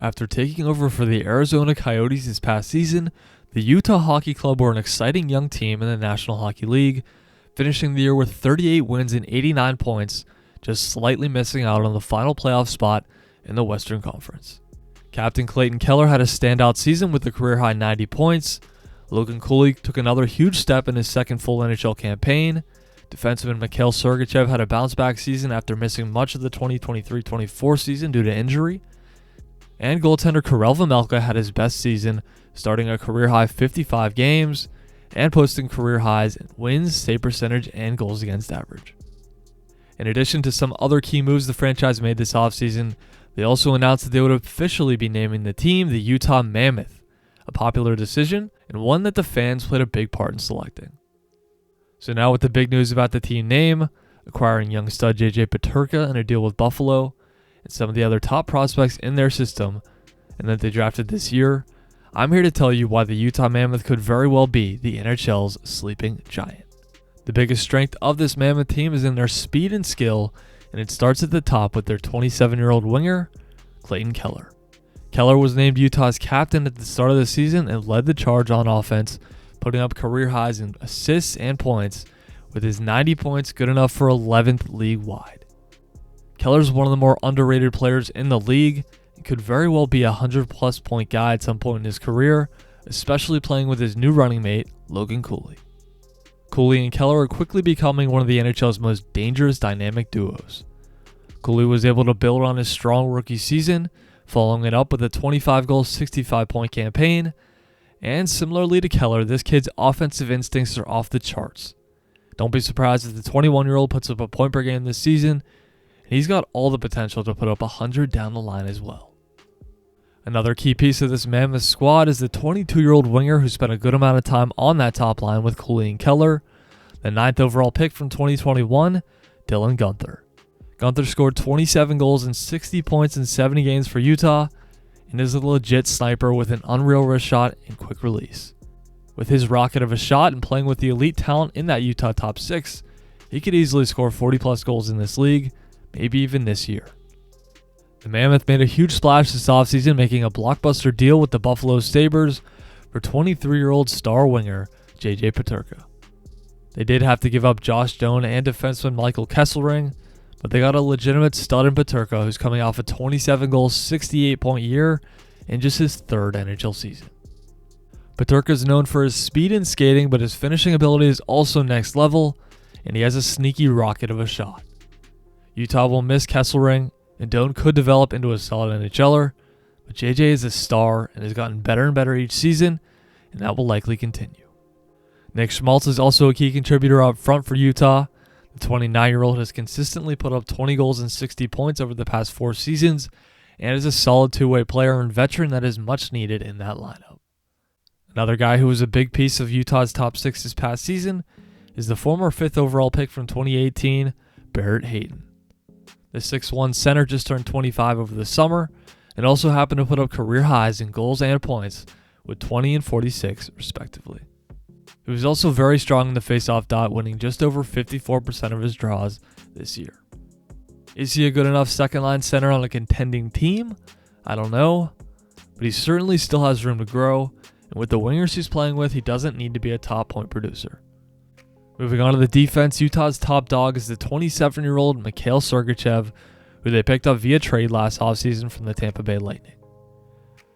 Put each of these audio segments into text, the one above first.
After taking over for the Arizona Coyotes this past season, the Utah Hockey Club were an exciting young team in the National Hockey League, finishing the year with 38 wins and 89 points, just slightly missing out on the final playoff spot in the Western Conference. Captain Clayton Keller had a standout season with a career-high 90 points. Logan Cooley took another huge step in his second full NHL campaign. Defenseman Mikhail Sergachev had a bounce-back season after missing much of the 2023-24 season due to injury. And goaltender Karel Vejmelka had his best season, starting a career-high 55 games and posting career highs in wins, save percentage, and goals against average. In addition to some other key moves the franchise made this offseason, they also announced that they would officially be naming the team the Utah Mammoth, a popular decision and one that the fans played a big part in selecting. So now with the big news about the team name, acquiring young stud JJ Peterka in a deal with Buffalo, and some of the other top prospects in their system, and that they drafted this year, I'm here to tell you why the Utah Mammoth could very well be the NHL's sleeping giant. The biggest strength of this Mammoth team is in their speed and skill, and it starts at the top with their 27-year-old winger, Clayton Keller. Keller was named Utah's captain at the start of the season and led the charge on offense, putting up career highs in assists and points, with his 90 points good enough for 11th league-wide. Keller's one of the more underrated players in the league and could very well be a 100-plus point guy at some point in his career, especially playing with his new running mate, Logan Cooley. Cooley and Keller are quickly becoming one of the NHL's most dangerous dynamic duos. Cooley was able to build on his strong rookie season, following it up with a 25-goal, 65-point campaign, and similarly to Keller, this kid's offensive instincts are off the charts. Don't be surprised if the 21-year-old puts up a point per game this season, and he's got all the potential to put up 100 down the line as well. Another key piece of this Mammoth squad is the 22-year-old winger who spent a good amount of time on that top line with Cooley and Keller, the 9th overall pick from 2021, Dylan Guenther. Guenther scored 27 goals and 60 points in 70 games for Utah, and is a legit sniper with an unreal wrist shot and quick release. With his rocket of a shot and playing with the elite talent in that Utah top 6, he could easily score 40-plus goals in this league, maybe even this year. The Mammoth made a huge splash this offseason, making a blockbuster deal with the Buffalo Sabres for 23-year-old star winger JJ Peterka. They did have to give up Josh Doan and defenseman Michael Kesselring, but they got a legitimate stud in Peterka who's coming off a 27-goal, 68-point year in just his third NHL season. Peterka is known for his speed and skating, but his finishing ability is also next level, and he has a sneaky rocket of a shot. Utah will miss Kesselring, and Doan could develop into a solid NHLer, but JJ is a star and has gotten better and better each season, and that will likely continue. Nick Schmaltz is also a key contributor up front for Utah. The 29-year-old has consistently put up 20 goals and 60 points over the past 4 seasons, and is a solid two-way player and veteran that is much needed in that lineup. Another guy who was a big piece of Utah's top 6 this past season is the former 5th overall pick from 2018, Barrett Hayton. The 6'1" center just turned 25 over the summer and also happened to put up career highs in goals and points with 20 and 46 respectively. He was also very strong in the faceoff dot, winning just over 54% of his draws this year. Is he a good enough second-line center on a contending team? I don't know, but he certainly still has room to grow, and with the wingers he's playing with, he doesn't need to be a top point producer. Moving on to the defense, Utah's top dog is the 27-year-old Mikhail Sergachev, who they picked up via trade last offseason from the Tampa Bay Lightning.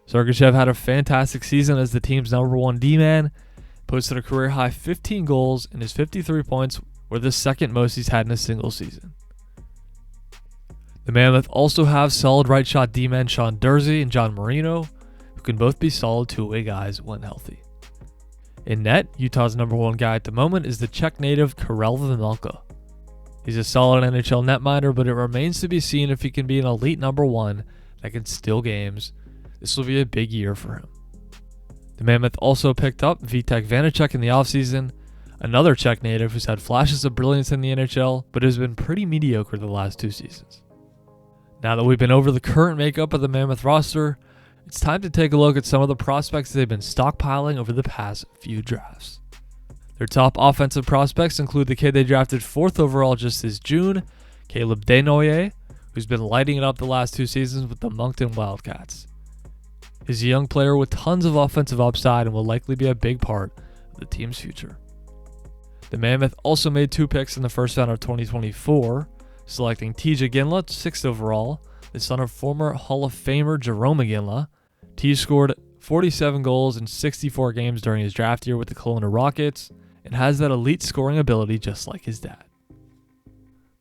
Sergachev had a fantastic season as the team's number 1 D-man, posted a career-high 15 goals, and his 53 points were the second most he's had in a single season. The Mammoth also have solid right-shot D-men Sean Durzi and John Marino, who can both be solid two-way guys when healthy. In net, Utah's number 1 guy at the moment is the Czech native Karel Vejmelka. He's a solid NHL netminder, but it remains to be seen if he can be an elite number 1 that can steal games. This will be a big year for him. The Mammoth also picked up Vitek Vanacek in the offseason, another Czech native who's had flashes of brilliance in the NHL, but has been pretty mediocre the last 2 seasons. Now that we've been over the current makeup of the Mammoth roster, it's time to take a look at some of the prospects they've been stockpiling over the past few drafts. Their top offensive prospects include the kid they drafted 4th overall just this June, Caleb Desnoyers, who's been lighting it up the last 2 seasons with the Moncton Wildcats. He's a young player with tons of offensive upside and will likely be a big part of the team's future. The Mammoth also made 2 picks in the first round of 2024, selecting Tij Iginla, 6th overall, the son of former Hall of Famer Jarome Iginla. Tij scored 47 goals in 64 games during his draft year with the Kelowna Rockets and has that elite scoring ability just like his dad.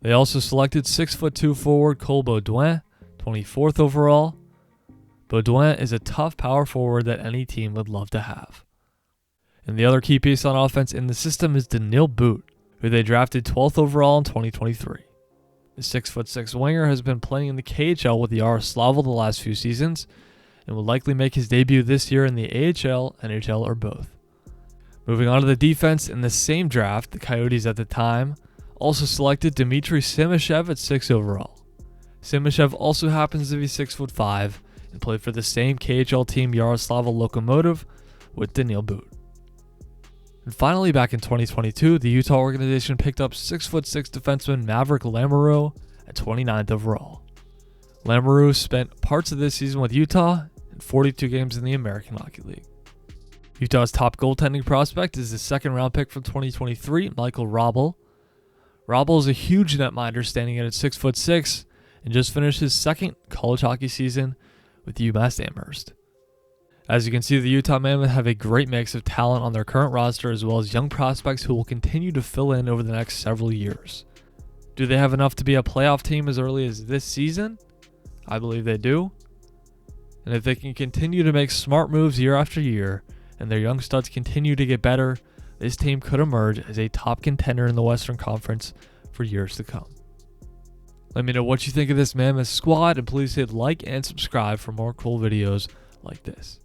They also selected 6'2" forward Cole Baudouin, 24th overall. Baudouin is a tough power forward that any team would love to have. And the other key piece on offense in the system is Daniil But, who they drafted 12th overall in 2023. The 6'6" winger has been playing in the KHL with the Yaroslavl the last few seasons and will likely make his debut this year in the AHL, NHL, or both. Moving on to the defense, in the same draft, the Coyotes at the time also selected Dmitri Simashev at 6th overall. Simashev also happens to be 6'5" and played for the same KHL team Yaroslavl Lokomotiv with Daniil But. And finally, back in 2022, the Utah organization picked up 6'6" defenseman Maverick Lamoureux at 29th overall. Lamoureux spent parts of this season with Utah and 42 games in the American Hockey League. Utah's top goaltending prospect is the second-round pick from 2023, Michael Robel. Robel is a huge netminder, standing at 6'6", and just finished his second college hockey season with UMass Amherst. As you can see, the Utah Mammoth have a great mix of talent on their current roster as well as young prospects who will continue to fill in over the next several years. Do they have enough to be a playoff team as early as this season? I believe they do. And if they can continue to make smart moves year after year and their young studs continue to get better, this team could emerge as a top contender in the Western Conference for years to come. Let me know what you think of this Mammoth squad, and please hit like and subscribe for more cool videos like this.